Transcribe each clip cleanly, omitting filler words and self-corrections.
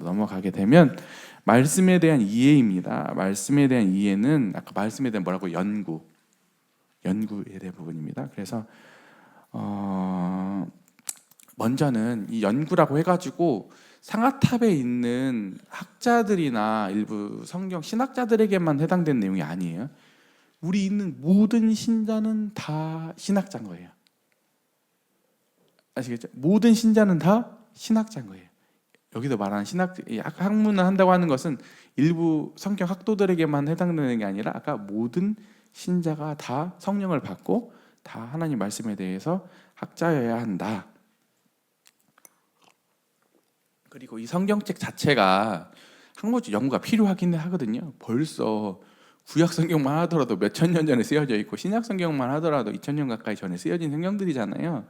넘어가게 되면 말씀에 대한 이해입니다. 말씀에 대한 이해는 아까 말씀에 대한 뭐라고 연구에 대한 부분입니다. 그래서 먼저는 이 연구라고 해가지고 상아탑에 있는 학자들이나 일부 성경 신학자들에게만 해당되는 내용이 아니에요. 우리 있는 모든 신자는 다 신학자인 거예요. 아시겠죠? 모든 신자는 다 신학자인 거예요. 여기서 말하는 학문을 한다고 하는 것은 일부 성경 학도들에게만 해당되는 게 아니라 아까 모든 신자가 다 성령을 받고 다 하나님 말씀에 대해서 학자여야 한다. 그리고 이 성경책 자체가 학문적 연구가 필요하긴 하거든요. 벌써 구약 성경만 하더라도 몇천 년 전에 쓰여져 있고 신약 성경만 하더라도 2000년 가까이 전에 쓰여진 성경들이잖아요.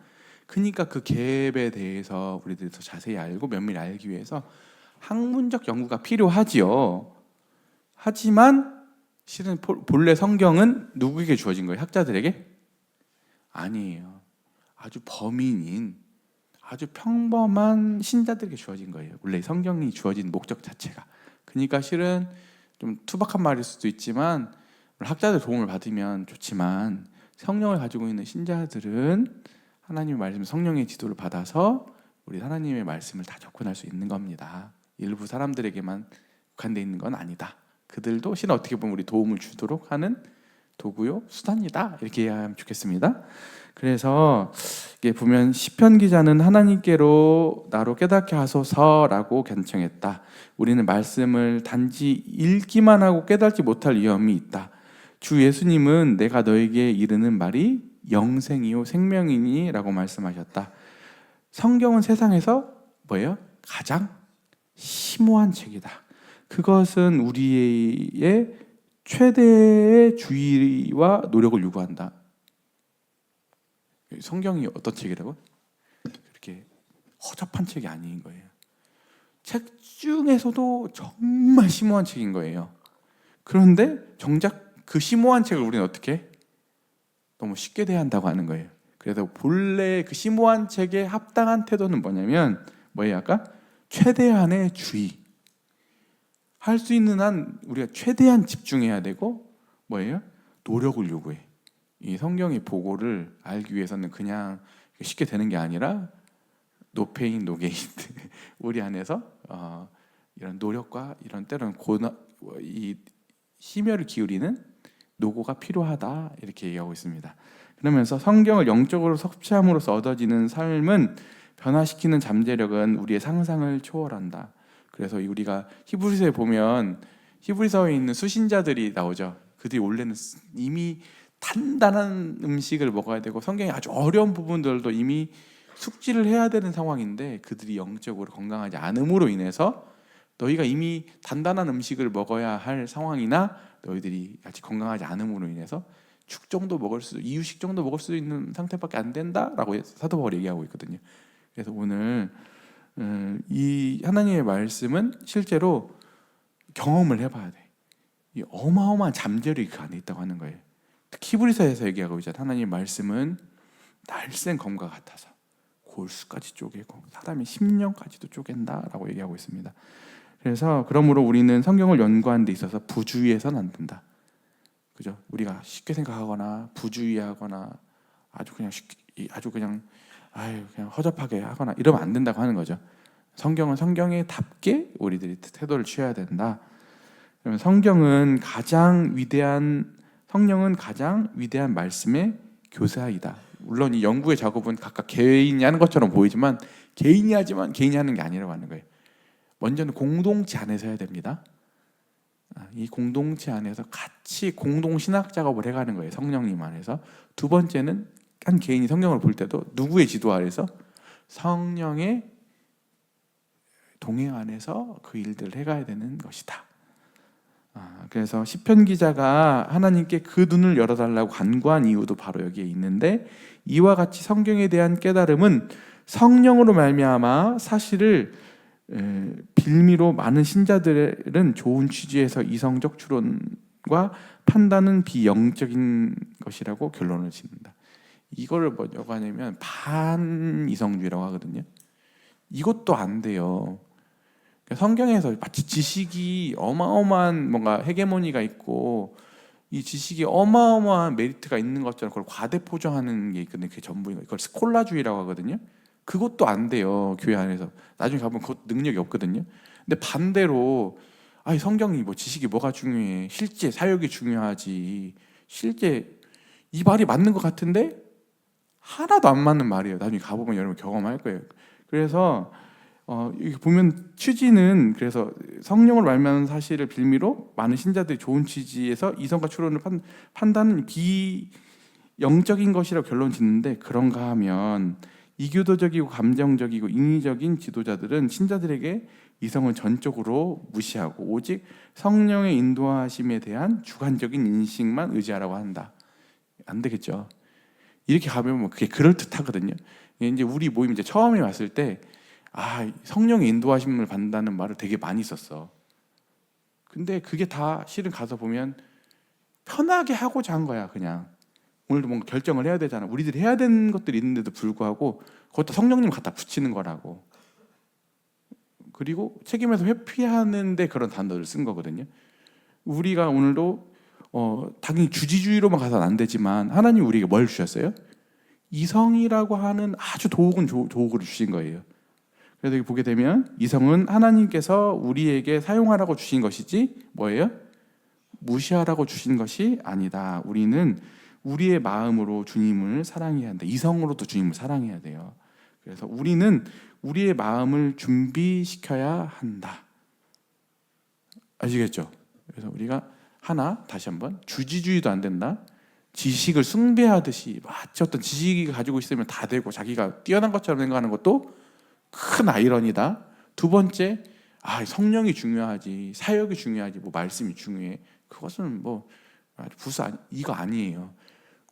그러니까 그 갭에 대해서 우리들이 더 자세히 알고 면밀히 알기 위해서 학문적 연구가 필요하지요. 하지만 실은 본래 성경은 누구에게 주어진 거예요? 학자들에게? 아니에요. 아주 범인인 아주 평범한 신자들에게 주어진 거예요. 원래 성경이 주어진 목적 자체가. 그러니까 실은 좀 투박한 말일 수도 있지만 학자들 도움을 받으면 좋지만 성령을 가지고 있는 신자들은 하나님의 말씀, 성령의 지도를 받아서 우리 하나님의 말씀을 다 접근할 수 있는 겁니다. 일부 사람들에게만 국한되어 있는 건 아니다. 그들도 실은 어떻게 보면 우리 도움을 주도록 하는 도구요, 수단이다. 이렇게 이해하면 좋겠습니다. 그래서 이게 보면 시편 기자는 하나님께로 나로 깨닫게 하소서라고 간청했다. 우리는 말씀을 단지 읽기만 하고 깨닫지 못할 위험이 있다. 주 예수님은 내가 너에게 이르는 말이 영생이요 생명이니 라고 말씀하셨다. 성경은 세상에서 뭐예요? 가장 심오한 책이다. 그것은 우리의 최대의 주의와 노력을 요구한다. 성경이 어떤 책이라고? 그렇게 허접한 책이 아닌 거예요. 책 중에서도 정말 심오한 책인 거예요. 그런데 정작 그 심오한 책을 우리는 어떻게? 너무 쉽게 대한다고 하는 거예요. 그래서 본래 그 심오한 책의 합당한 태도는 뭐냐면 뭐예요? 아까 최대한의 주의. 할 수 있는 한 우리가 최대한 집중해야 되고 뭐예요? 노력을 요구해. 이 성경의 보고를 알기 위해서는 그냥 쉽게 되는 게 아니라 no pain, no gain. 우리 안에서 이런 노력과 이런 때로는 이 심혈을 기울이는 노고가 필요하다 이렇게 얘기하고 있습니다. 그러면서 성경을 영적으로 섭취함으로써 얻어지는 삶은 변화시키는 잠재력은 우리의 상상을 초월한다. 그래서 우리가 히브리서에 보면 히브리서에 있는 수신자들이 나오죠. 그들이 원래는 이미 단단한 음식을 먹어야 되고 성경의 아주 어려운 부분들도 이미 숙지를 해야 되는 상황인데 그들이 영적으로 건강하지 않음으로 인해서 너희가 이미 단단한 음식을 먹어야 할 상황이나 너희들이 아직 건강하지 않음으로 인해서 이유식 정도 먹을 수 있는 상태밖에 안 된다라고 사도 바울이 얘기하고 있거든요. 그래서 오늘 이 하나님의 말씀은 실제로 경험을 해봐야 돼. 이 어마어마한 잠재력이 그 안에 있다고 하는 거예요. 특히 히브리서에서 얘기하고 있잖아요. 하나님의 말씀은 날쌘 검과 같아서 골수까지 쪼개고 사람의 심령까지도 쪼갠다라고 얘기하고 있습니다. 그래서 그러므로 우리는 성경을 연구하는 데 있어서 부주의해서는 안 된다. 그죠? 우리가 쉽게 생각하거나 부주의하거나 아주 그냥 허접하게 하거나 이러면 안 된다고 하는 거죠. 성경은 성경에 답게 우리들이 태도를 취해야 된다. 그러면 성령은 가장 위대한 말씀의 교사이다. 물론 이 연구의 작업은 각각 개인이 하는 것처럼 보이지만 개인이 하는 게 아니라고 하는 거예요. 먼저는 공동체 안에서 해야 됩니다. 이 공동체 안에서 같이 공동 신학 작업을 해가는 거예요. 성령님 안에서. 두 번째는 한 개인이 성경을 볼 때도 누구의 지도 아래서 성령의 동행 안에서 그 일들을 해가야 되는 것이다. 그래서 시편 기자가 하나님께 그 눈을 열어달라고 간구한 이유도 바로 여기에 있는데 이와 같이 성경에 대한 깨달음은 성령으로 말미암아 사실을 빌미로 많은 신자들은 좋은 취지에서 이성적 추론과 판단은 비영적인 것이라고 결론을 짓는다. 이거를 뭐라고 하냐면 반이성주의라고 하거든요. 이것도 안 돼요. 성경에서 마치 지식이 어마어마한 뭔가 헤게모니가 있고 이 지식이 어마어마한 메리트가 있는 것처럼 그걸 과대 포장하는 게 있거든요. 그게 전부인 거예요. 그걸 스콜라주의라고 하거든요. 그것도 안 돼요. 교회 안에서. 나중에 가보면 그것 능력이 없거든요. 근데 반대로 아니 성경이 뭐 지식이 뭐가 중요해? 실제 사역이 중요하지. 실제 이 말이 맞는 것 같은데 하나도 안 맞는 말이에요. 나중에 가보면 여러분 경험할 거예요. 그래서 이렇게 보면 취지는 그래서 성령을 말미암은 사실을 빌미로 많은 신자들이 좋은 취지에서 이성과 추론을 판단은 비영적인 것이라고 결론 짓는데 그런가 하면 이교도적이고 감정적이고 인위적인 지도자들은 신자들에게 이성을 전적으로 무시하고 오직 성령의 인도하심에 대한 주관적인 인식만 의지하라고 한다. 안 되겠죠. 이렇게 가면 뭐 그게 그럴듯하거든요. 이제 우리 모임 이제 처음에 왔을 때 성령의 인도하심을 받는다는 말을 되게 많이 썼어. 근데 그게 다 실은 가서 보면 편하게 하고자 한 거야, 그냥. 오늘도 뭔가 결정을 해야 되잖아. 우리들이 해야 되는 것들이 있는데도 불구하고 그것도 성령님 갖다 붙이는 거라고. 그리고 책임에서 회피하는데 그런 단어를 쓴 거거든요. 우리가 오늘도 당연히 주지주의로만 가서는 안 되지만 하나님 우리에게 뭘 주셨어요? 이성이라고 하는 아주 도구를 주신 거예요. 그래서 여기 보게 되면 이성은 하나님께서 우리에게 사용하라고 주신 것이지 뭐예요? 무시하라고 주신 것이 아니다. 우리는 우리의 마음으로 주님을 사랑해야 한다. 이성으로도 주님을 사랑해야 돼요. 그래서 우리는 우리의 마음을 준비시켜야 한다. 아시겠죠? 그래서 우리가 다시 한번 주지주의도 안 된다. 지식을 숭배하듯이 마치 어떤 지식이 가지고 있으면 다 되고 자기가 뛰어난 것처럼 생각하는 것도 큰 아이러니다. 두 번째, 성령이 중요하지, 사역이 중요하지, 뭐 말씀이 중요해. 그것은 뭐 이거 아니에요.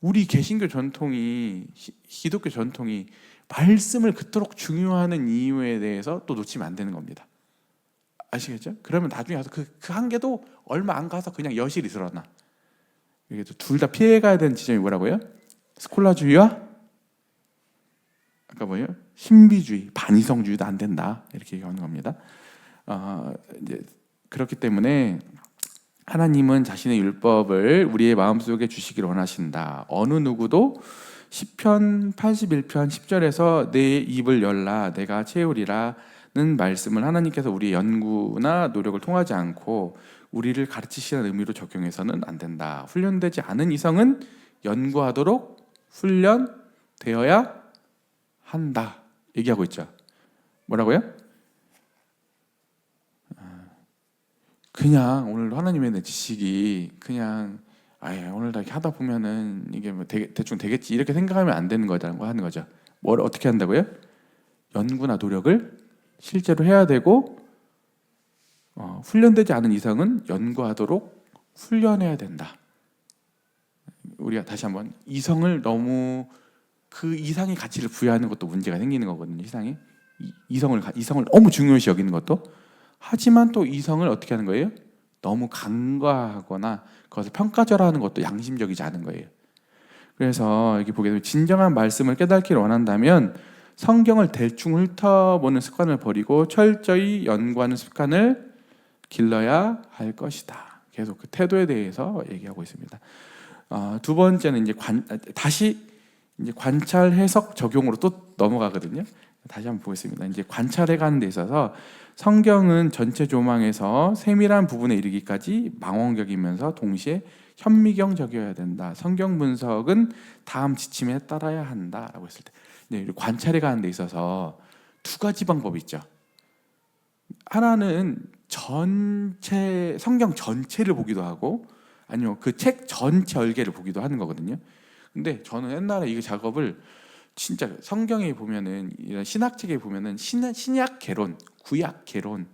우리 개신교 전통이 기독교 전통이 말씀을 그토록 중요하는 이유에 대해서 또 놓치면 안 되는 겁니다. 아시겠죠? 그러면 나중에 가서 그 한계도 얼마 안 가서 그냥 여실히 드러나. 이게 둘 다 피해가야 되는 지점이 뭐라고요? 스콜라주의와 아까 뭐예요? 신비주의, 반이성주의도 안 된다. 이렇게 얘기하는 겁니다. 이제 그렇기 때문에 하나님은 자신의 율법을 우리의 마음속에 주시기를 원하신다. 어느 누구도 시편 81편 10절에서 내 입을 열라 내가 채우리라는 말씀을 하나님께서 우리의 연구나 노력을 통하지 않고 우리를 가르치시는 의미로 적용해서는 안 된다. 훈련되지 않은 이성은 연구하도록 훈련되어야 한다. 얘기하고 있죠. 뭐라고요? 그냥 오늘 하나님의 내 지식이 그냥 오늘 다 이렇게 하다 보면은 이게 뭐 대충 되겠지 이렇게 생각하면 안 되는 거라고 하는 거죠. 뭘 어떻게 한다고요? 연구나 노력을 실제로 해야 되고 훈련되지 않은 이성은 연구하도록 훈련해야 된다. 우리가 다시 한번 이성을 너무 그 이상의 가치를 부여하는 것도 문제가 생기는 거거든요. 이성을 너무 중요시 여기는 것도. 하지만 또 이성을 어떻게 하는 거예요? 너무 간과하거나 그것을 평가절하하는 것도 양심적이지 않은 거예요. 그래서 여기 보게 되면 진정한 말씀을 깨닫기를 원한다면 성경을 대충 훑어보는 습관을 버리고 철저히 연구하는 습관을 길러야 할 것이다. 계속 그 태도에 대해서 얘기하고 있습니다. 두 번째는 다시 관찰, 해석, 적용으로 또 넘어가거든요. 다시 한번 보겠습니다. 이제 관찰해 가는 데 있어서 성경은 전체 조망에서 세밀한 부분에 이르기까지 망원경이면서 동시에 현미경적이어야 된다. 성경 분석은 다음 지침에 따라야 한다라고 했을 때, 관찰해 가는 데 있어서 두 가지 방법이 있죠. 하나는 성경 전체를 보기도 하고, 아니요 그 책 전체 열개를 보기도 하는 거거든요. 근데 저는 옛날에 이 작업을 진짜 성경에 보면은 이런 신학책에 보면은 신약 개론, 구약 개론,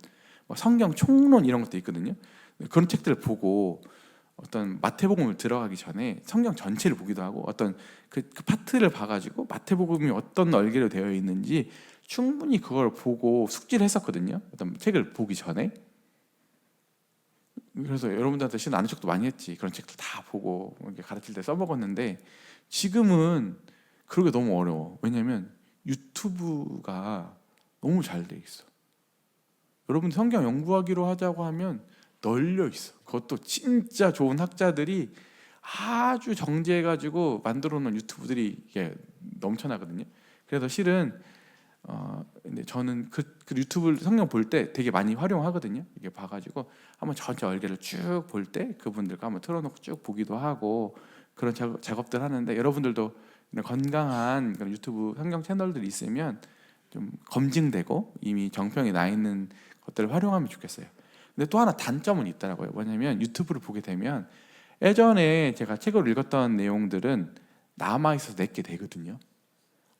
성경 총론 이런 것도 있거든요. 그런 책들을 보고 어떤 마태복음을 들어가기 전에 성경 전체를 보기도 하고 어떤 그 파트를 봐가지고 마태복음이 어떤 얼개로 되어 있는지 충분히 그걸 보고 숙지를 했었거든요. 어떤 책을 보기 전에. 그래서 여러분들한테 신앙 아는 척도 많이 했지. 그런 책들 다 보고 가르칠 때 써먹었는데 지금은 그러기 너무 어려워. 왜냐하면 유튜브가 너무 잘 돼 있어. 여러분 성경 연구하기로 하자고 하면 널려 있어. 그것도 진짜 좋은 학자들이 아주 정제해가지고 만들어 놓은 유튜브들이 이게 넘쳐나거든요. 그래서 실은 근데 저는 그 유튜브 성경 볼 때 되게 많이 활용하거든요. 이게 봐가지고 한번 전체 얼개를 쭉 볼 때 그분들과 한번 틀어놓고 쭉 보기도 하고 그런 작업들 하는데, 여러분들도 건강한 그런 유튜브 성경 채널들이 있으면 좀 검증되고 이미 정평이 나 있는 것들을 활용하면 좋겠어요. 근데 또 하나 단점은 있더라고요. 뭐냐면 유튜브를 보게 되면 예전에 제가 책을 읽었던 내용들은 남아 있어서 내게 되거든요.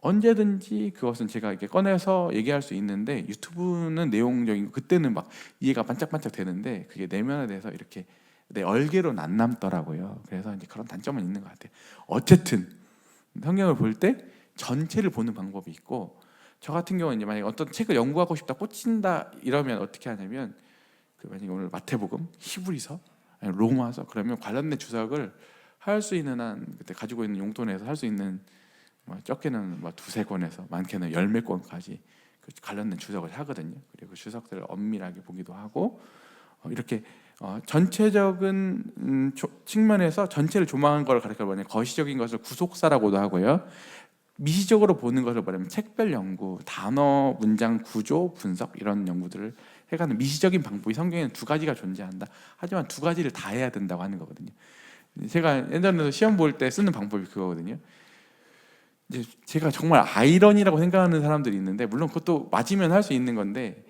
언제든지 그것은 제가 이렇게 꺼내서 얘기할 수 있는데, 유튜브는 내용적인 거 그때는 막 이해가 반짝반짝 되는데 그게 내면에 대해서 이렇게 내 얼개로는 안 남더라고요. 그래서 이제 그런 단점은 있는 것 같아요. 어쨌든 성경을 볼 때 전체를 보는 방법이 있고, 저 같은 경우는 이제 만약에 어떤 책을 연구하고 싶다, 꽂힌다 이러면 어떻게 하냐면, 만약에 오늘 마태복음, 히브리서, 아니 로마서, 그러면 관련된 주석을 할 수 있는 한 그때 가지고 있는 용돈 내에서 할 수 있는 적게는 두세 권에서 많게는 열 몇 권까지 관련된 주석을 하거든요. 그리고 그 주석들을 엄밀하게 보기도 하고 이렇게 전체적인 측면에서 전체를 조망한 걸 가르쳐 보는 거시적인 것을 구속사라고도 하고요. 미시적으로 보는 것을 말하면 책별 연구, 단어, 문장 구조, 분석 이런 연구들을 해가는 미시적인 방법이 성경에는 두 가지가 존재한다. 하지만 두 가지를 다 해야 된다고 하는 거거든요. 제가 예전에 시험 볼 때 쓰는 방법이 그거거든요. 이제 제가 정말 아이러니라고 생각하는 사람들이 있는데, 물론 그것도 맞으면 할 수 있는 건데,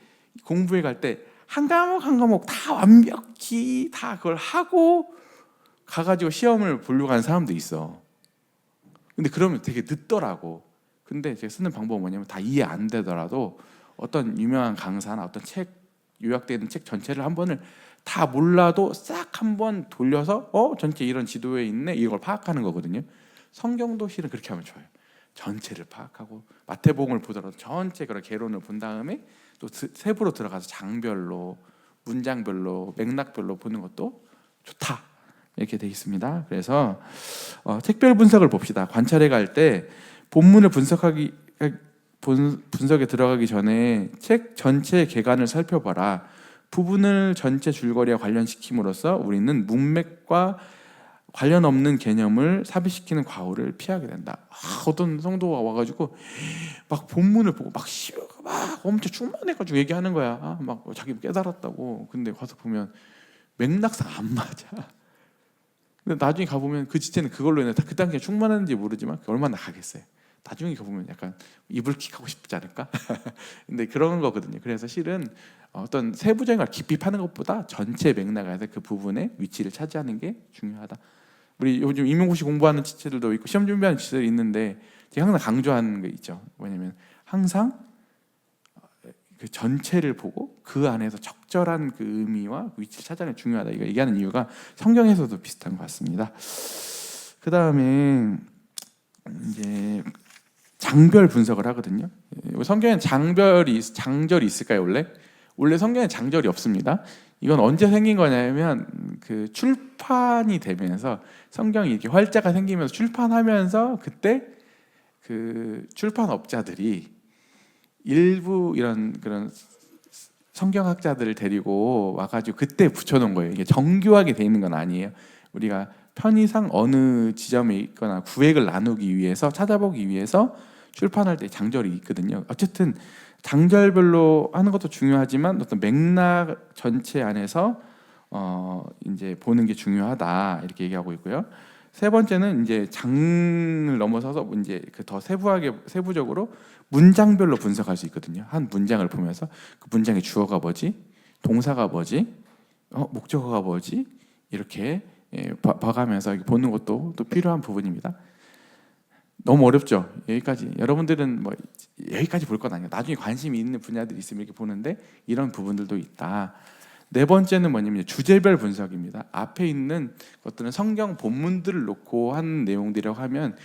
공부해 갈 때 한 과목 한 과목 다 완벽히 다 그걸 하고 가가지고 시험을 보려고 하는 사람도 있어. 근데 그러면 되게 늦더라고. 근데 제가 쓰는 방법은 뭐냐면, 다 이해 안 되더라도 어떤 유명한 강사나 어떤 책, 요약되어 있는 책 전체를 한 번을 다 몰라도 싹 한 번 돌려서 전체 이런 지도에 있네 이걸 파악하는 거거든요. 성경도 실은 그렇게 하면 좋아요. 전체를 파악하고 마태복음을 보더라도 전체 그런 개론을 본 다음에 또 세부로 들어가서 장별로, 문장별로, 맥락별로 보는 것도 좋다, 이렇게 되어 있습니다. 그래서 책별 분석을 봅시다. 관찰해 갈 때 본문을 분석에 들어가기 전에 책 전체의 개관을 살펴봐라. 부분을 전체 줄거리와 관련시킴으로써 우리는 문맥과 관련 없는 개념을 삽입시키는 과오를 피하게 된다. 어떤 성도가 와가지고 막 본문을 보고 막 엄청 충만해가지고 얘기하는 거야. 막 자기 깨달았다고. 근데 가서 보면 맥락상 안 맞아. 근데 나중에 가보면 그 지체는 그걸로 인해 그 단계에 충만했는지 모르지만 얼마나 가겠어요. 나중에 가보면 약간 이불킥하고 싶지 않을까? 근데 그런 거거든요. 그래서 실은 어떤 세부적인 걸 깊이 파는 것보다 전체 맥락에서 그 부분의 위치를 차지하는 게 중요하다. 우리 요즘 임용고시 공부하는 지체들도 있고 시험 준비하는 지체들이 있는데 제가 항상 강조하는 게 있죠. 뭐냐면 항상 그 전체를 보고 그 안에서 적절한 그 의미와 그 위치를 찾아내는 게 중요하다. 이거 얘기하는 이유가 성경에서도 비슷한 것 같습니다. 그 다음에 이제 장별 분석을 하거든요. 성경엔 장절이 있을까요? 원래 성경엔 장절이 없습니다. 이건 언제 생긴 거냐면 그 출판이 되면서 성경이 이렇게 활자가 생기면서 출판하면서 그때 그 출판업자들이 일부 이런 그런 성경학자들을 데리고 와가지고 그때 붙여놓은 거예요. 이게 정교하게 돼 있는 건 아니에요. 우리가 편의상 어느 지점에 있거나 구획을 나누기 위해서 찾아보기 위해서 출판할 때 장절이 있거든요. 어쨌든 장절별로 하는 것도 중요하지만 어떤 맥락 전체 안에서 이제 보는 게 중요하다, 이렇게 얘기하고 있고요. 세 번째는 이제 장을 넘어서서 이제 그 더 세부적으로 문장별로 분석할 수 있거든요. 한 문장을 보면서 그 문장의 주어가 뭐지, 동사가 뭐지, 목적어가 뭐지, 이렇게 봐가면서 보는 것도 또 필요한 부분입니다. 너무 어렵죠. 여기까지 여러분들은 뭐 여기까지 볼 건 아니에요. 나중에 관심이 있는 분야들이 있으면 이렇게 보는데 이런 부분들도 있다. 네 번째는 뭐냐면 주제별 분석입니다. 앞에 있는 것들은 성경 본문들을 놓고 한 내용들이라고 하면,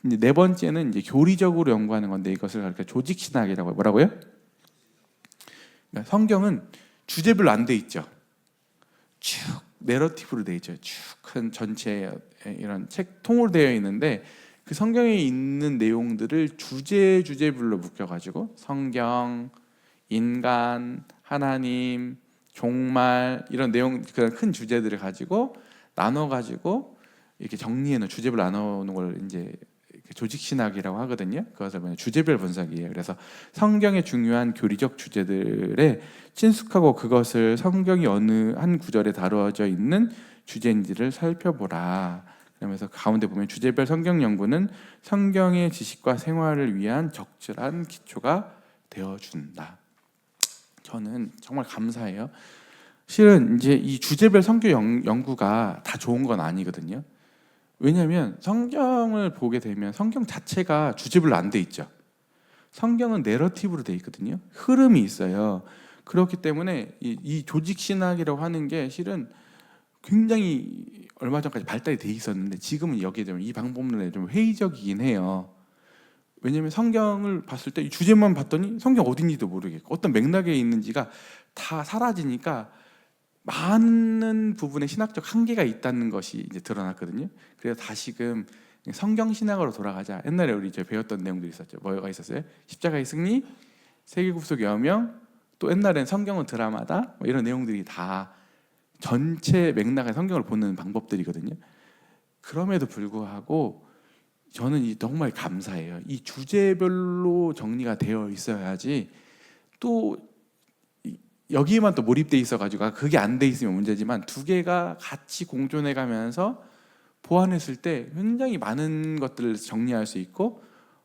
이제 네 번째는 이제 교리적으로 연구하는 건데 이것을 가르쳐 조직 신학이라고 해요. 뭐라고요? 그러니까 성경은 주제별로 안 돼 있죠. 쭉 내러티브로 돼 있죠. 쭉 큰 전체 이런 책 통으로 되어 있는데 그 성경에 있는 내용들을 주제별로 묶여가지고 성경 인간, 하나님, 종말 이런 내용 그런 큰 주제들을 가지고 나눠 가지고 이렇게 정리해 놓은 주제별 나눠 놓은 걸 이제 조직 신학이라고 하거든요. 그것을 뭐냐 주제별 분석이에요. 그래서 성경의 중요한 교리적 주제들에 친숙하고 그것을 성경이 어느 한 구절에 다루어져 있는 주제인지를 살펴보라. 그러면서 가운데 보면 주제별 성경 연구는 성경의 지식과 생활을 위한 적절한 기초가 되어준다. 저는 정말 감사해요. 실은 이제 이 주제별 성경 연구가 다 좋은 건 아니거든요. 왜냐하면 성경을 보게 되면 성경 자체가 주제별로 안 돼 있죠. 성경은 내러티브로 돼 있거든요. 흐름이 있어요. 그렇기 때문에 이 조직 신학이라고 하는 게 실은 굉장히 얼마 전까지 발달이 돼 있었는데 지금은 여기에 대한 이 방법론에 좀 회의적이긴 해요. 왜냐하면 성경을 봤을 때 이 주제만 봤더니 성경 어딘지도 모르겠고 어떤 맥락에 있는지가 다 사라지니까 많은 부분에 신학적 한계가 있다는 것이 이제 드러났거든요. 그래서 다시금 성경 신학으로 돌아가자. 옛날에 우리 이제 배웠던 내용들이 있었죠. 뭐가 있었어요? 십자가의 승리, 세계 구속 여명, 또 옛날엔 성경은 드라마다 뭐 이런 내용들이 다 전체 맥락의 성경을 보는 방법들이거든요. 그럼에도 불구하고 저는 정말 감사해요. 이 주제별로 정리가 되어 있어야지 또 여기에만 또 몰입돼 있어가지고 그게 안 돼 있으면 문제지만 두 개가 같이 공존해 가면서 보완했을 때 굉장히 많은 것들을 정리할 수 있고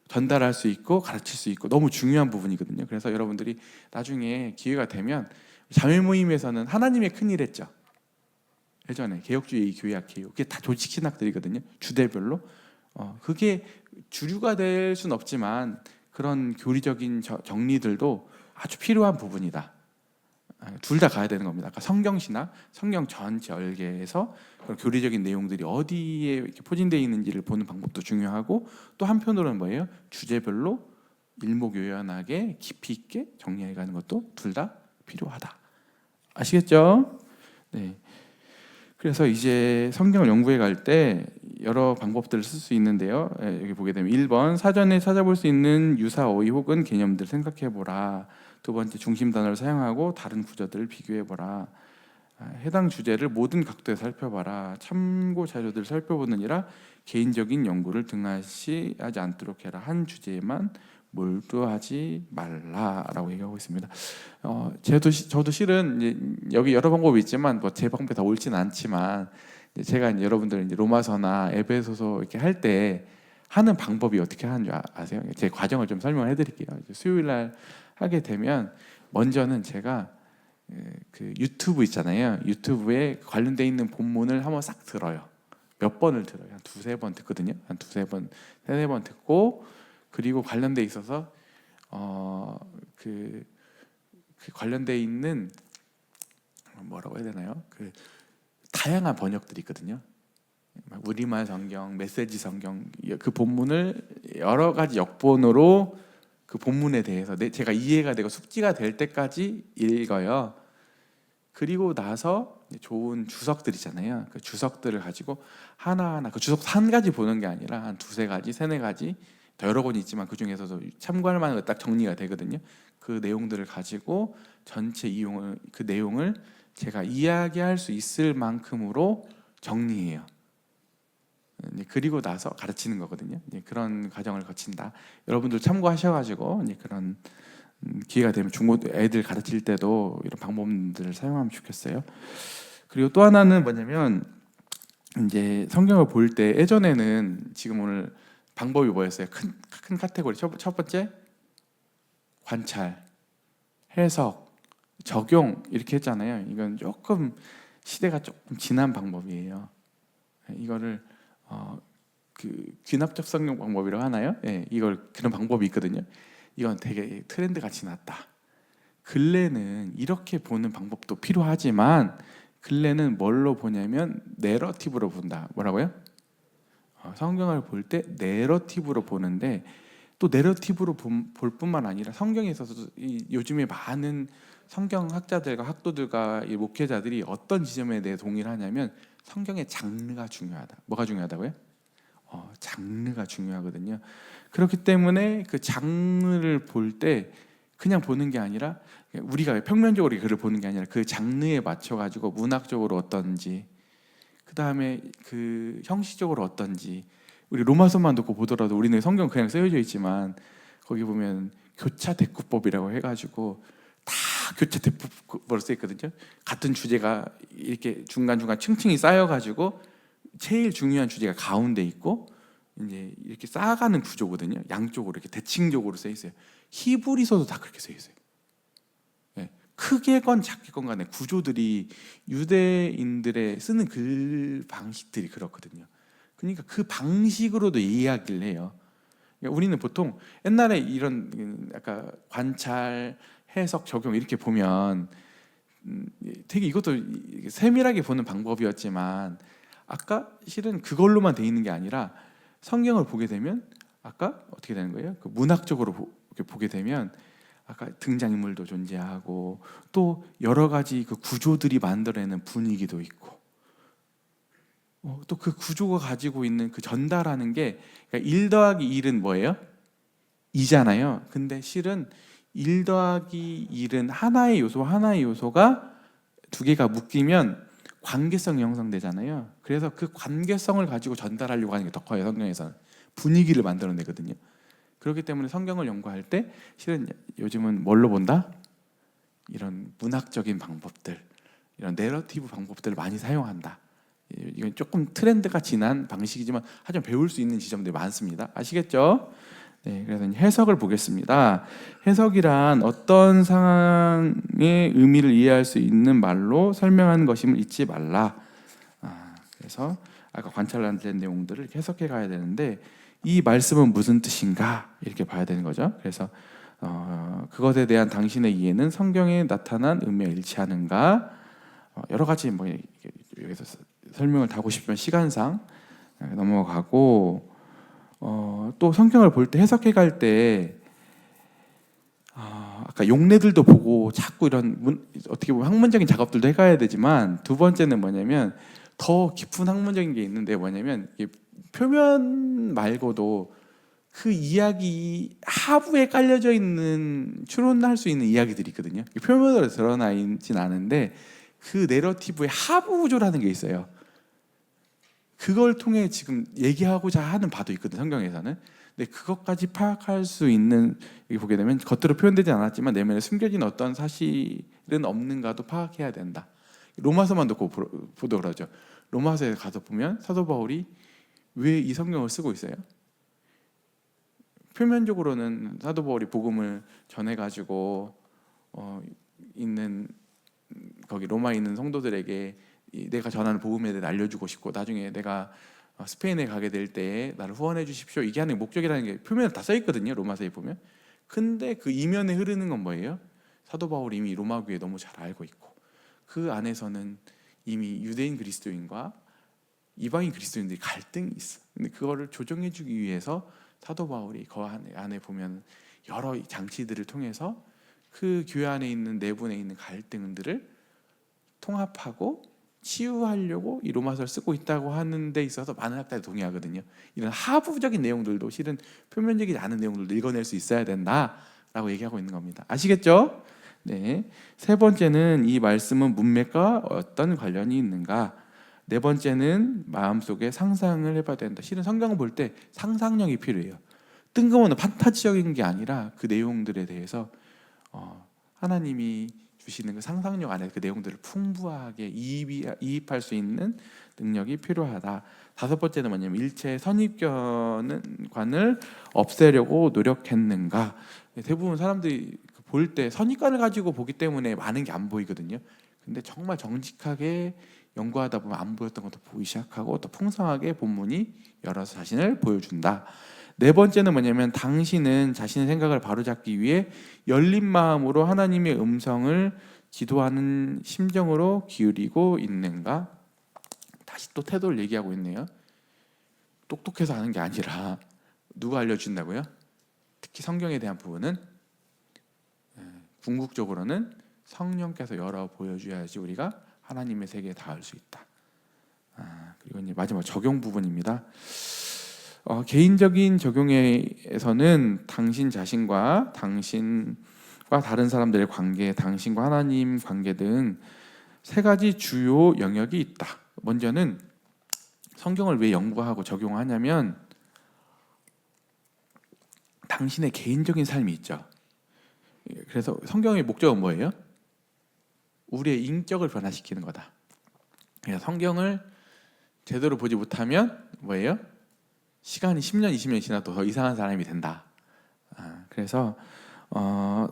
전달할 수 있고 가르칠 수 있고 너무 중요한 부분이거든요. 그래서 여러분들이 나중에 기회가 되면 자매 모임에서는 하나님의 큰일 했죠. 예전에 개혁주의 교회학 개요. 그게 다 조직 신학들이거든요. 주대별로. 그게 주류가 될 수는 없지만 그런 교리적인 정리들도 아주 필요한 부분이다. 둘 다 가야 되는 겁니다. 아까 성경 신학, 성경 전체 얼개에서 그런 교리적인 내용들이 어디에 이렇게 포진되어 있는지를 보는 방법도 중요하고 또 한편으로는 뭐예요? 주제별로 일목요연하게 깊이 있게 정리해 가는 것도 둘 다 필요하다. 아시겠죠? 네. 그래서 이제 성경을 연구해 갈 때 여러 방법들을 쓸 수 있는데요. 여기 보게 되면 1번 사전에 찾아볼 수 있는 유사 어휘 혹은 개념들 생각해 보라. 두 번째 중심 단어를 사용하고 다른 구조들을 비교해 보라. 해당 주제를 모든 각도에 살펴봐라. 참고 자료들을 살펴보느니라 개인적인 연구를 등한시하지 않도록 해라. 한 주제에만 몰두하지 말라라고 얘기하고 있습니다. 저도 실은 이제 여기 여러 방법이 있지만 뭐 제 방법이 다 옳지는 않지만 제가 이제 여러분들 이제 로마서나 에베소서 이렇게 할 때 하는 방법이 어떻게 하는 줄 아세요? 제 과정을 좀 설명해 드릴게요. 수요일 날 하게 되면 먼저는 제가 그 유튜브 있잖아요. 유튜브에 관련돼 있는 본문을 한번 싹 들어요. 몇 번을 들어요. 한 두세 번 듣거든요. 한 두세 번, 세네 번 듣고 그리고 관련돼 있어서 그 관련돼 있는 뭐라고 해야 되나요? 그 다양한 번역들이 있거든요. 우리말 성경, 메시지 성경 그 본문을 여러 가지 역본으로 그 본문에 대해서 제가 이해가 되고 숙지가 될 때까지 읽어요. 그리고 나서 좋은 주석들이잖아요. 그 주석들을 가지고 하나하나 그 주석 한 가지 보는 게 아니라 한 두세 가지, 세네 가지 더 여러 권이 있지만 그 중에서도 참고할 만한 거 딱 정리가 되거든요. 그 내용들을 가지고 전체 이용을 그 내용을 제가 이야기할 수 있을 만큼으로 정리해요. 그리고 나서 가르치는 거거든요. 그런 과정을 거친다. 여러분들 참고하셔가지고 그런 기회가 되면 중고 애들 가르칠 때도 이런 방법들을 사용하면 좋겠어요. 그리고 또 하나는 뭐냐면 이제 성경을 볼 때 예전에는 지금 오늘 방법이 뭐였어요? 큰 카테고리 첫 번째 관찰, 해석, 적용 이렇게 했잖아요. 이건 조금 시대가 조금 지난 방법이에요. 이거를 그 귀납적 성경 방법이라고 하나요? 이걸 그런 방법이 있거든요. 이건 되게 트렌드가 지났다. 근래는 이렇게 보는 방법도 필요하지만 근래는 뭘로 보냐면 내러티브로 본다. 뭐라고요? 성경을 볼 때 내러티브로 보는데 또 내러티브로 볼 뿐만 아니라 성경에 있어서 요즘에 많은 성경학자들과 학도들과 이 목회자들이 어떤 지점에 대해 동의를 하냐면 성경의 장르가 중요하다. 뭐가 중요하다고요? 장르가 중요하거든요. 그렇기 때문에 그 장르를 볼 때 그냥 보는 게 아니라 우리가 평면적으로 글을 보는 게 아니라 그 장르에 맞춰 가지고 문학적으로 어떤지, 그 다음에 그 형식적으로 어떤지. 우리 로마서만 놓고 보더라도 우리는 성경 그냥 쓰여져 있지만 거기 보면 교차 대꾸법이라고 해가지고 다 교차 대꾸법으로 써 있거든요. 같은 주제가 이렇게 중간중간 층층이 쌓여가지고 제일 중요한 주제가 가운데 있고 이제 이렇게 쌓아가는 구조거든요. 양쪽으로 이렇게 대칭적으로 써 있어요. 히브리서도 다 그렇게 써 있어요. 네. 크게건 작게건 간에 구조들이 유대인들의 쓰는 글 방식들이 그렇거든요. 그러니까 그 방식으로도 이야기를 해요. 그러니까 우리는 보통 옛날에 이런 아까 관찰, 해석, 적용 이렇게 보면 되게 이것도 세밀하게 보는 방법이었지만 아까 실은 그걸로만 돼 있는 게 아니라 성경을 보게 되면 아까 어떻게 되는 거예요? 그 문학적으로 보게 되면 아까 등장인물도 존재하고 또 여러 가지 그 구조들이 만들어내는 분위기도 있고 또 그 구조가 가지고 있는 그 전달하는 게 그러니까 1 더하기 1은 뭐예요? 2잖아요. 근데 실은 1 더하기 1은 하나의 요소가 두 개가 묶이면 관계성이 형성되잖아요. 그래서 그 관계성을 가지고 전달하려고 하는 게 더 커요. 성경에서는 분위기를 만들어내거든요. 그렇기 때문에 성경을 연구할 때 실은 요즘은 뭘로 본다? 이런 문학적인 방법들, 이런 내러티브 방법들을 많이 사용한다. 이건 조금 트렌드가 지난 방식이지만 하지만 배울 수 있는 지점들이 많습니다. 아시겠죠? 네, 그래서 해석을 보겠습니다. 해석이란 어떤 상황의 의미를 이해할 수 있는 말로 설명하는 것임을 잊지 말라. 그래서 아까 관찰한 내용들을 해석해 가야 되는데 이 말씀은 무슨 뜻인가 이렇게 봐야 되는 거죠. 그래서 그것에 대한 당신의 이해는 성경에 나타난 의미와 일치하는가? 여러 가지 뭐 여기서 설명을 다 하고 싶으면 시간상 넘어가고 또 성경을 볼 때 해석해 갈 때 아까 용례들도 보고 자꾸 이런 어떻게 보면 학문적인 작업들도 해가야 되지만 두 번째는 뭐냐면 더 깊은 학문적인 게 있는데 뭐냐면 표면 말고도 그 이야기 하부에 깔려져 있는 추론할 수 있는 이야기들이 있거든요. 표면으로 드러나 있진 않은데 그 내러티브의 하부 구조라는 게 있어요. 그걸 통해 지금 얘기하고자 하는 바도 있거든 성경에서는. 근데 그것까지 파악할 수 있는 여기 보게 되면 겉으로 표현되지 않았지만 내면에 숨겨진 어떤 사실은 없는가도 파악해야 된다. 로마서만 놓고 보도 그러죠. 로마서에 가서 보면 사도 바울이 왜 이 성경을 쓰고 있어요? 표면적으로는 사도 바울이 복음을 전해가지고 있는 거기 로마에 있는 성도들에게 내가 전하는 복음에 대해 알려주고 싶고 나중에 내가 스페인에 가게 될 때 나를 후원해 주십시오 이게 하는 목적이라는 게 표면에 다 써 있거든요. 로마서에 보면. 근데 그 이면에 흐르는 건 뭐예요? 사도 바울이 이미 로마 교회 너무 잘 알고 있고 그 안에서는 이미 유대인 그리스도인과 이방인 그리스도인들이 갈등이 있어. 근데 그거를 조정해 주기 위해서 사도 바울이 그 안에 보면 여러 장치들을 통해서 그 교회 안에 있는 내분에 있는 갈등들을 통합하고 치유하려고 이 로마서를 쓰고 있다고 하는 데 있어서 많은 학자들이 동의하거든요. 이런 하부적인 내용들도 실은 표면적이지 않은 내용들도 읽어낼 수 있어야 된다라고 얘기하고 있는 겁니다. 아시겠죠? 네. 세 번째는 이 말씀은 문맥과 어떤 관련이 있는가? 네 번째는 마음속에 상상을 해봐야 된다. 실은 성경을 볼 때 상상력이 필요해요. 뜬금없는 판타지적인 게 아니라 그 내용들에 대해서 하나님이 주시는 그 상상력 안에 그 내용들을 풍부하게 이입할 수 있는 능력이 필요하다. 다섯 번째는 뭐냐면 일체의 선입견을 없애려고 노력했는가. 대부분 사람들이 볼 때 선입견을 가지고 보기 때문에 많은 게 안 보이거든요. 근데 정말 정직하게 연구하다 보면 안 보였던 것도 보이기 시작하고 또 풍성하게 본문이 열어서 자신을 보여준다. 네 번째는 뭐냐면 당신은 자신의 생각을 바로잡기 위해 열린 마음으로 하나님의 음성을 기도하는 심정으로 기울이고 있는가? 다시 또 태도를 얘기하고 있네요. 똑똑해서 하는 게 아니라 누가 알려준다고요? 특히 성경에 대한 부분은 궁극적으로는 성령께서 열어 보여줘야지 우리가 하나님의 세계에 닿을 수 있다. 그리고 이제 마지막 적용 부분입니다. 개인적인 적용에서는 당신 자신과 당신과 다른 사람들의 관계, 당신과 하나님 관계 등 세 가지 주요 영역이 있다. 먼저는 성경을 왜 연구하고 적용하냐면 당신의 개인적인 삶이 있죠. 그래서 성경의 목적은 뭐예요? 우리의 인격을 변화시키는 거다. 그래서 성경을 제대로 보지 못하면 뭐예요? 시간이 10년, 20년이 지나도 더 이상한 사람이 된다. 그래서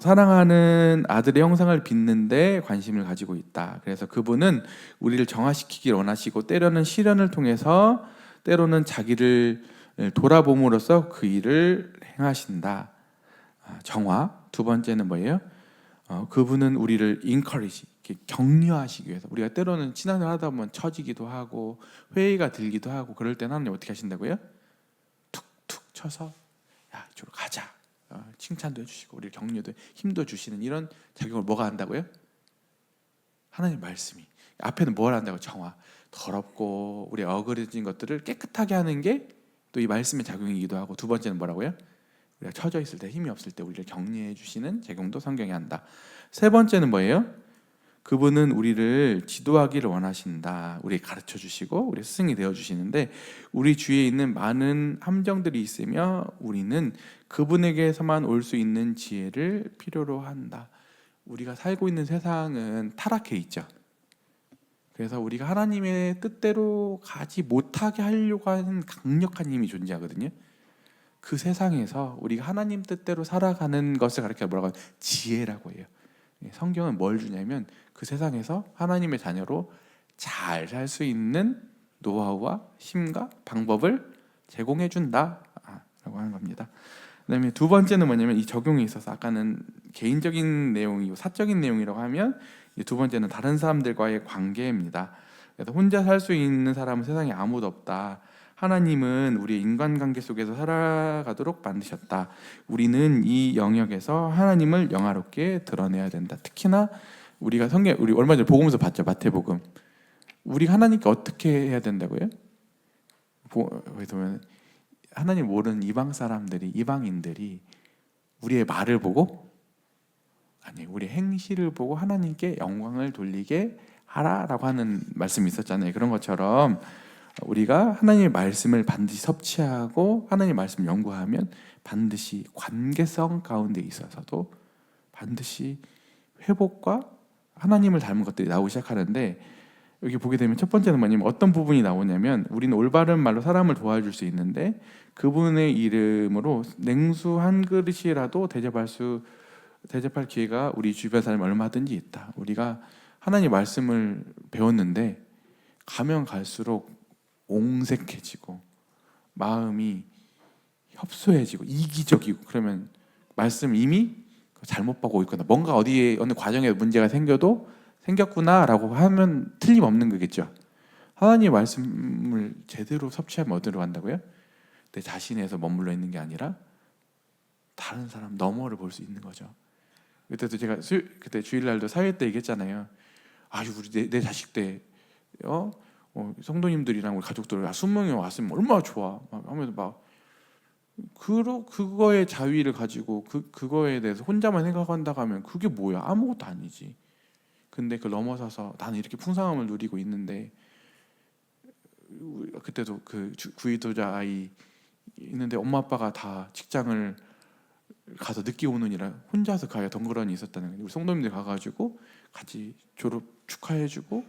사랑하는 아들의 형상을 빚는데 관심을 가지고 있다. 그래서 그분은 우리를 정화시키길 원하시고 때로는 시련을 통해서 때로는 자기를 돌아봄으로써 그 일을 행하신다. 정화. 두 번째는 뭐예요? 그분은 우리를 encourage, 이렇게 격려하시기 위해서. 우리가 때로는 신앙을 하다 보면 처지기도 하고 회의가 들기도 하고 그럴 때는 하나님 어떻게 하신다고요? 툭툭 쳐서 야 이쪽으로 가자. 칭찬도 해주시고 우리 격려도 힘도 주시는 이런 작용을 뭐가 한다고요? 하나님 말씀이. 앞에는 뭘 한다고? 정화. 더럽고 우리 어그러진 것들을 깨끗하게 하는 게 또 이 말씀의 작용이기도 하고, 두 번째는 뭐라고요? 우리가 처져 있을 때, 힘이 없을 때 우리를 격려해 주시는 작용도 성경이 한다. 세 번째는 뭐예요? 그분은 우리를 지도하기를 원하신다. 우리 가르쳐 주시고 우리 스승이 되어 주시는데 우리 주위에 있는 많은 함정들이 있으며 우리는 그분에게서만 올 수 있는 지혜를 필요로 한다. 우리가 살고 있는 세상은 타락해 있죠. 그래서 우리가 하나님의 뜻대로 가지 못하게 하려고 하는 강력한 힘이 존재하거든요. 그 세상에서 우리가 하나님 뜻대로 살아가는 것을 가르쳐 뭐라고 하면 지혜라고 해요. 성경은 뭘 주냐면 그 세상에서 하나님의 자녀로 잘 살 수 있는 노하우와 힘과 방법을 제공해 준다 라고 하는 겁니다. 그다음에 두 번째는 뭐냐면 이 적용에 있어서 아까는 개인적인 내용이고 사적인 내용이라고 하면 두 번째는 다른 사람들과의 관계입니다. 그래서 혼자 살 수 있는 사람은 세상에 아무도 없다. 하나님은 우리의 인간관계 속에서 살아가도록 만드셨다. 우리는 이 영역에서 하나님을 영화롭게 드러내야 된다. 특히나 우리 얼마 전에 복음서 봤죠, 마태복음. 우리가 하나님께 어떻게 해야 된다고요? 보면 하나님 모르는 이방인들이 우리의 말을 보고 우리의 행실을 보고 하나님께 영광을 돌리게 하라라고 하는 말씀이 있었잖아요. 그런 것처럼 우리가 하나님의 말씀을 반드시 섭취하고 하나님의 말씀을 연구하면 반드시 관계성 가운데 있어서도 반드시 회복과 하나님을 닮은 것들이 나오기 시작하는데, 여기 보게 되면 첫 번째는 뭐냐면 어떤 부분이 나오냐면 우리는 올바른 말로 사람을 도와줄 수 있는데 그분의 이름으로 냉수 한 그릇이라도 대접할 기회가 우리 주변 사람이 얼마든지 있다. 우리가 하나님의 말씀을 배웠는데 가면 갈수록 옹색해지고 마음이 협소해지고 이기적이고 그러면 말씀 이미 잘못 보고 있거나 뭔가 어느 과정에 문제가 생겼구나라고 하면 틀림없는 거겠죠. 하나님의 말씀을 제대로 섭취하면 어디로 간다고요? 내 자신에서 머물러 있는 게 아니라 다른 사람 너머를 볼 수 있는 거죠. 그때도 제가 그때 주일날도 사회 때 얘기했잖아요. 우리 내 자식 때 성도님들이랑 우리 가족들 20명이 왔으면 얼마나 좋아 하면서 그거의 자위를 가지고 그거에 대해서 혼자만 생각한다고 하면 그게 뭐야? 아무것도 아니지. 근데 그걸 넘어서서 나는 이렇게 풍성함을 누리고 있는데, 그때도 그 구이도자 아이 있는데 엄마 아빠가 다 직장을 가서 늦게 오느니라 혼자서 가야 덩그러니 있었다는 거예요. 우리 성도님들 가가지고 같이 졸업 축하해주고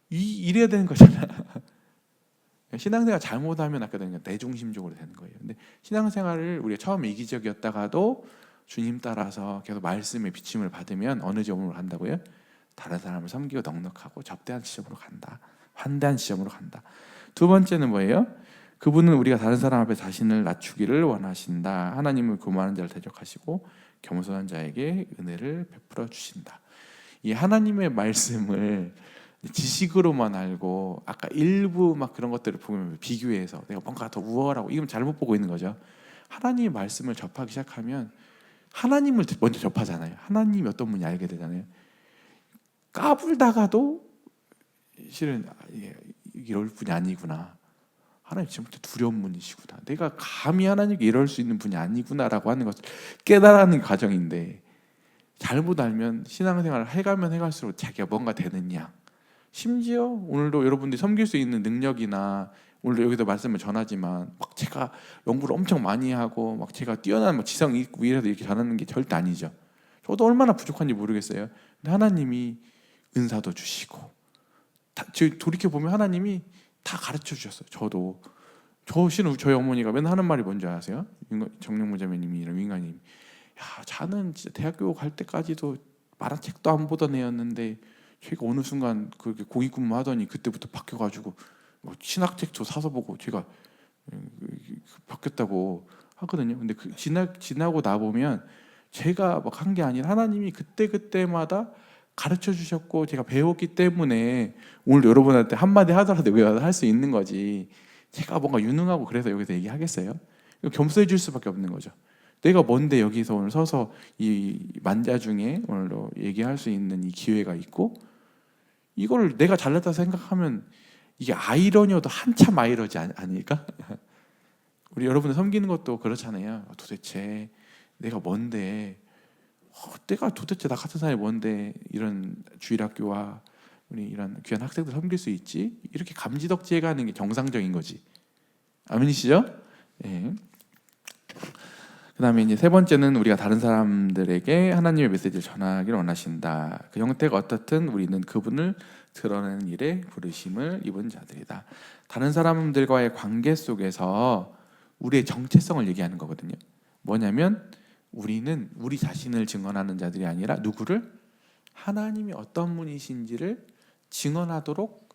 이래야 되는 거잖아. 신앙생활 잘못하면 아까 내 중심적으로 되는 거예요. 근데 신앙생활을 우리가 처음에 이기적이었다가도 주님 따라서 계속 말씀의 비침을 받으면 어느 점으로 간다고요? 다른 사람을 섬기고 넉넉하고 접대한 지점으로 간다. 환대한 지점으로 간다. 두 번째는 뭐예요? 그분은 우리가 다른 사람 앞에 자신을 낮추기를 원하신다. 하나님은 교만한 자를 대적하시고 겸손한 자에게 은혜를 베풀어 주신다. 이 하나님의 말씀을 지식으로만 알고 아까 일부 그런 것들을 보면 비교해서 내가 뭔가 더 우월하고 이건 잘못 보고 있는 거죠. 하나님의 말씀을 접하기 시작하면 하나님을 먼저 접하잖아요. 하나님이 어떤 분인지 알게 되잖아요. 까불다가도 실은 이럴 분이 아니구나. 하나님 진짜 두려운 분이시구나. 내가 감히 하나님께 이럴 수 있는 분이 아니구나라고 하는 것을 깨달아가는 과정인데, 잘못 알면 신앙생활을 해가면 해갈수록 자기가 뭔가 되느냐, 심지어 오늘도 여러분들이 섬길 수 있는 능력이나 오늘도 여기서 말씀을 전하지만 막 제가 연구를 엄청 많이 하고 막 제가 뛰어난 막 지성 있고 이래서 이렇게 잘하는 게 절대 아니죠. 저도 얼마나 부족한지 모르겠어요. 근데 하나님이 은사도 주시고 돌이켜 보면 하나님이 다 가르쳐 주셨어요. 저희 어머니가 맨날 하는 말이 뭔지 아세요? 정령무자매님이 이런 윙가님, 야, 자는 진짜 대학교 갈 때까지도 만화책도 안 보던 애였는데 제가 어느 순간 그렇게 공익근무 하더니 그때부터 바뀌어가지고 뭐 신학책도 사서 보고 제가 바뀌었다고 하거든요. 근데 지나고 나 보면 제가 막 한 게 아니라 하나님이 그때마다 가르쳐 주셨고 제가 배웠기 때문에 오늘 여러분한테 한마디 하더라도 할 수 있는 거지. 제가 뭔가 유능하고 그래서 여기서 얘기하겠어요? 겸손해 줄 수밖에 없는 거죠. 내가 뭔데 여기서 오늘 서서 이 만자 중에 오늘도 얘기할 수 있는 이 기회가 있고, 이걸 내가 잘났다 생각하면 이게 아이러니어도 한참 아이러지 아닐까? 우리 여러분들 섬기는 것도 그렇잖아요. 도대체 내가 뭔데, 내가 도대체 나 같은 사람이 뭔데 이런 주일학교와 우리 이런 귀한 학생들 섬길 수 있지? 이렇게 감지덕지해 가는 게 정상적인 거지. 아멘이시죠? 예. 그다음에 이제 세 번째는 우리가 다른 사람들에게 하나님의 메시지를 전하기를 원하신다. 그 형태가 어떻든 우리는 그분을 드러내는 일에 부르심을 입은 자들이다. 다른 사람들과의 관계 속에서 우리의 정체성을 얘기하는 거거든요. 뭐냐면 우리는 우리 자신을 증언하는 자들이 아니라 누구를? 하나님이 어떤 분이신지를 증언하도록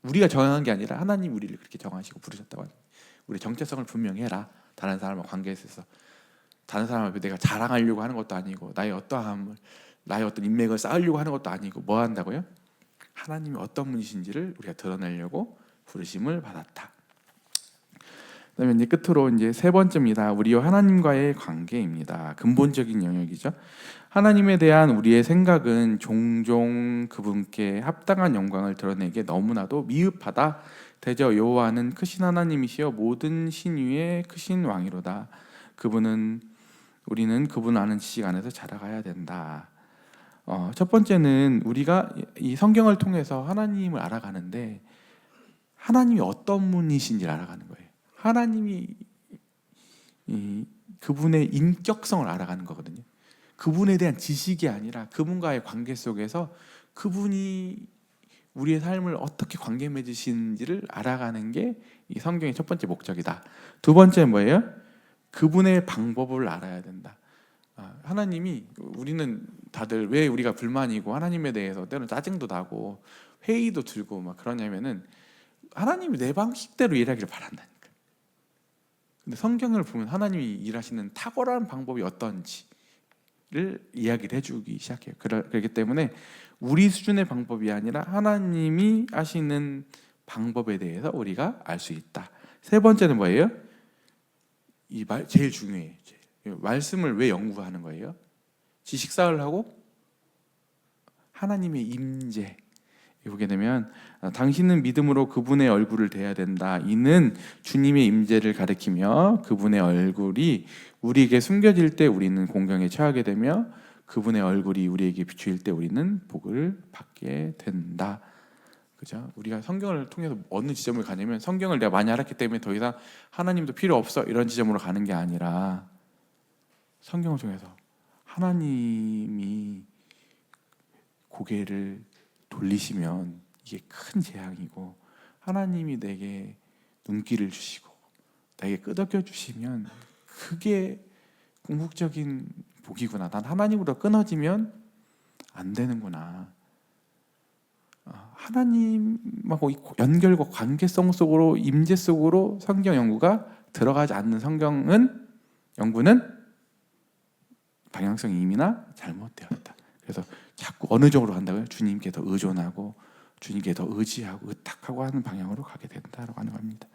우리가 정한 게 아니라 하나님 우리를 그렇게 정하시고 부르셨다고 합니다. 우리 정체성을 분명히 해라. 다른 사람과 관계에 있어서 다른 사람 앞에 내가 자랑하려고 하는 것도 아니고 나의 어떠함을, 나의 어떤 인맥을 쌓으려고 하는 것도 아니고 뭐 한다고요? 하나님이 어떤 분이신지를 우리가 드러내려고 부르심을 받았다. 그다음에 이제 끝으로 이제 세 번째입니다. 우리와 하나님과의 관계입니다. 근본적인 영역이죠. 하나님에 대한 우리의 생각은 종종 그분께 합당한 영광을 드러내기에 너무나도 미흡하다. 대저 여호와는 크신 하나님이시여 모든 신 위에 크신 왕이로다. 우리는 그분을 아는 지식 안에서 자라가야 된다. 첫 번째는 우리가 이 성경을 통해서 하나님을 알아가는데 하나님이 어떤 분이신지를 알아가는 거예요. 하나님이 그분의 인격성을 알아가는 거거든요. 그분에 대한 지식이 아니라 그분과의 관계 속에서 그분이 우리의 삶을 어떻게 관계 맺으시는지를 알아가는 게 이 성경의 첫 번째 목적이다. 두 번째는 뭐예요? 그분의 방법을 알아야 된다. 하나님이, 우리는 다들 왜 우리가 불만이고 하나님에 대해서 때로는 짜증도 나고 회의도 들고 막 그러냐면은 하나님이 내 방식대로 일하기를 바란다니까. 근데 성경을 보면 하나님이 일하시는 탁월한 방법이 어떤지를 이야기를 해주기 시작해요. 그렇기 때문에 우리 수준의 방법이 아니라 하나님이 하시는 방법에 대해서 우리가 알 수 있다. 세 번째는 뭐예요? 이 말 제일 중요해요. 말씀을 왜 연구하는 거예요? 지식 쌓으려 하고 하나님의 임재 보게 되면 당신은 믿음으로 그분의 얼굴을 대해야 된다. 이는 주님의 임재를 가리키며 그분의 얼굴이 우리에게 숨겨질 때 우리는 공경에 처하게 되며 그분의 얼굴이 우리에게 비추일 때 우리는 복을 받게 된다. 그죠? 우리가 성경을 통해서 어느 지점을 가냐면 성경을 내가 많이 알았기 때문에 더 이상 하나님도 필요 없어 이런 지점으로 가는 게 아니라 성경을 통해서 하나님이 고개를 돌리시면 이게 큰 재앙이고 하나님이 내게 눈길을 주시고 내게 끄덕여 주시면 그게 궁극적인 복이구나. 난 하나님으로 끊어지면 안 되는구나. 하나님하고 연결과 관계성 속으로 임재 속으로 성경 연구가 들어가지 않는 연구는 방향성이 이미나 잘못되어 있다. 그래서 자꾸 어느 쪽으로 간다고요? 주님께 더 의존하고 주님께 더 의지하고 의탁하고 하는 방향으로 가게 된다라고 하는 겁니다.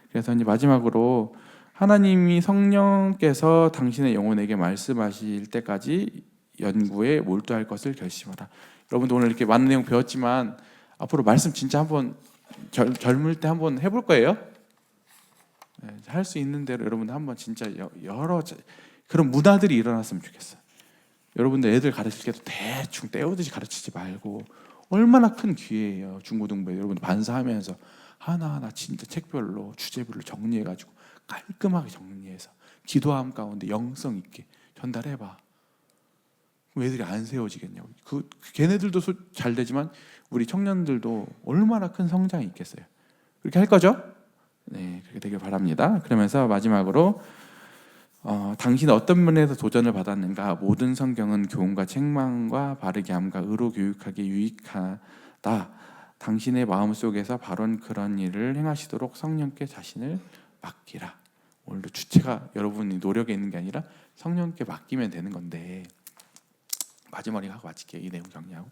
그래서 이제 마지막으로 하나님이 성령께서 당신의 영혼에게 말씀하실 때까지 연구에 몰두할 것을 결심하라. 여러분도 오늘 이렇게 많은 내용 배웠지만 앞으로 말씀 진짜 한번 젊을 때 한번 해볼 거예요. 할 수 있는 대로 여러분들 한번 진짜 여러 그런 문화들이 일어났으면 좋겠어요. 여러분들 애들 가르칠 때도 대충 때우듯이 가르치지 말고 얼마나 큰 기회예요. 중고등부에 여러분들 반사하면서 하나하나 진짜 책별로 주제별로 정리해가지고 깔끔하게 정리해서 기도함 가운데 영성 있게 전달해봐. 그럼 애들이 안 세워지겠냐고. 걔네들도 잘 되지만 우리 청년들도 얼마나 큰 성장이 있겠어요. 그렇게 할 거죠? 네, 그렇게 되길 바랍니다. 그러면서 마지막으로 당신은 어떤 면에서 도전을 받았는가? 모든 성경은 교훈과 책망과 바르게 함과 의로 교육하기에 유익하다. 당신의 마음속에서 바로 그런 일을 행하시도록 성령께 자신을 맡기라. 오늘도 주체가 여러분이 노력에 있는 게 아니라 성령께 맡기면 되는 건데, 마지막에 하고 마칠게요. 이 내용 정리하고.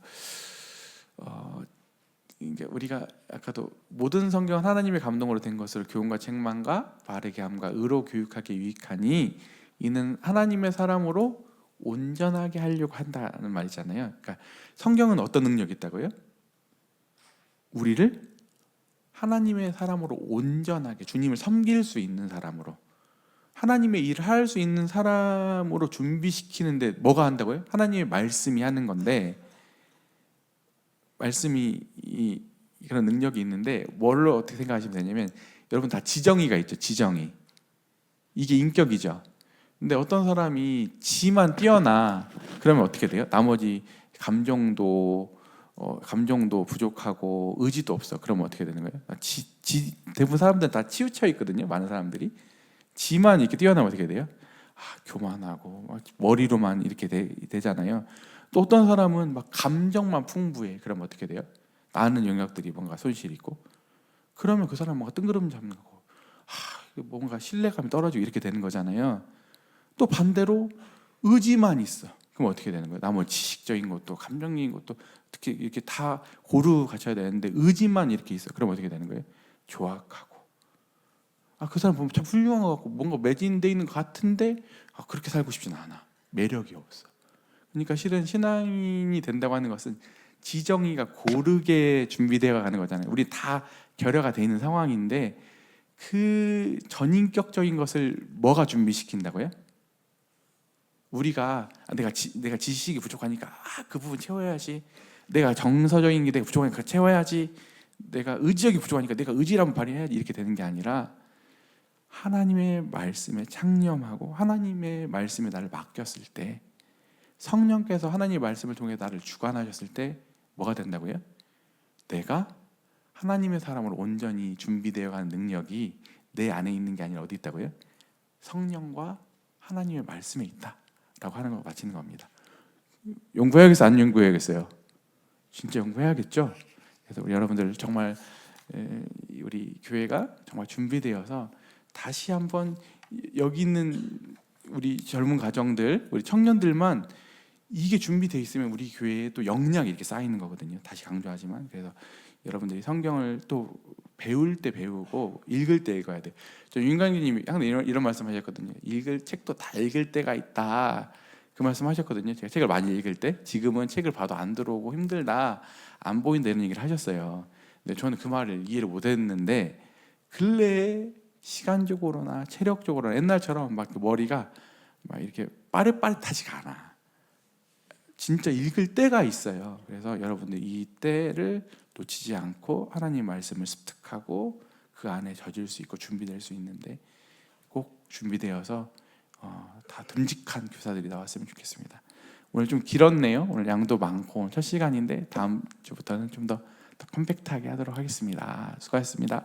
이제 우리가 아까도 모든 성경은 하나님의 감동으로 된 것을 교훈과 책망과 바르게 함과 의로 교육하기에 유익하니 이는 하나님의 사람으로 온전하게 하려고 한다는 말이잖아요. 그러니까 성경은 어떤 능력이 있다고요? 우리를 하나님의 사람으로 온전하게, 주님을 섬길 수 있는 사람으로, 하나님의 일을 할 수 있는 사람으로 준비시키는데 뭐가 한다고요? 하나님의 말씀이 하는 건데, 말씀이 그런 능력이 있는데 뭘 어떻게 생각하시면 되냐면, 여러분 다 지정의가 있죠. 지정의. 이게 인격이죠. 근데 어떤 사람이 지만 뛰어나, 그러면 어떻게 돼요? 나머지 감정도 부족하고 의지도 없어. 그러면 어떻게 되는 거예요? 대부분 사람들은 다 치우쳐 있거든요. 많은 사람들이 지만 이렇게 뛰어나면 어떻게 돼요? 교만하고 머리로만 이렇게 되잖아요. 또 어떤 사람은 막 감정만 풍부해. 그러면 어떻게 돼요? 많은 영역들이 뭔가 손실이 있고, 그러면 그 사람 뭔가 뜬구름 잡는 거고, 뭔가 신뢰감이 떨어지고 이렇게 되는 거잖아요. 또 반대로 의지만 있어. 그럼 어떻게 되는 거예요? 나머지 지식적인 것도 감정적인 것도 특히 이렇게 다 고루 갖춰야 되는데 의지만 이렇게 있어. 그럼 어떻게 되는 거예요? 조악하고, 그 사람 보면 참 훌륭한 것 같고 뭔가 매진돼 있는 것 같은데 그렇게 살고 싶지는 않아. 매력이 없어. 그러니까 실은 신앙인이 된다고 하는 것은 지정의가 고르게 준비되어 가는 거잖아요. 우리 다 결여가 돼 있는 상황인데, 그 전인격적인 것을 뭐가 준비시킨다고요? 우리가 내가 지식이 부족하니까 그 부분 채워야지, 내가 정서적인 게 내가 부족하니까 채워야지, 내가 의지력이 부족하니까 내가 의지를 한번 발휘해야지, 이렇게 되는 게 아니라 하나님의 말씀에 창념하고 하나님의 말씀에 나를 맡겼을 때, 성령께서 하나님의 말씀을 통해 나를 주관하셨을 때 뭐가 된다고요? 내가 하나님의 사람으로 온전히 준비되어 가는 능력이 내 안에 있는 게 아니라 어디 있다고요? 성령과 하나님의 말씀에 있다 라고 하는 거 마치는 겁니다. 연구해야겠어? 안 연구해야겠어요? 진짜 연구해야겠죠? 그래서 우리 여러분들 정말 우리 교회가 정말 준비되어서 다시 한번 여기 있는 우리 젊은 가정들, 우리 청년들만 이게 준비되어 있으면 우리 교회에 또 역량이 이렇게 쌓이는 거거든요. 다시 강조하지만, 그래서 여러분들이 성경을 또 배울 때 배우고 읽을 때 읽어야 돼. 저 윤강기님이 항상 이런 말씀하셨거든요. 읽을 책도 다 읽을 때가 있다. 그 말씀하셨거든요. 제가 책을 많이 읽을 때, 지금은 책을 봐도 안 들어오고 힘들다, 안 보인다, 이런 얘기를 하셨어요. 근데 저는 그 말을 이해를 못했는데, 근래에 시간적으로나 체력적으로나 옛날처럼 막 머리가 막 이렇게 빠릿빠릿하지가 않아. 진짜 읽을 때가 있어요. 그래서 여러분들 이 때를 놓치지 않고 하나님 말씀을 습득하고 그 안에 젖을 수 있고 준비될 수 있는데, 꼭 준비되어서 다 듬직한 교사들이 나왔으면 좋겠습니다. 오늘 좀 길었네요. 오늘 양도 많고 첫 시간인데 다음 주부터는 좀 더 컴팩트하게 하도록 하겠습니다. 수고하셨습니다.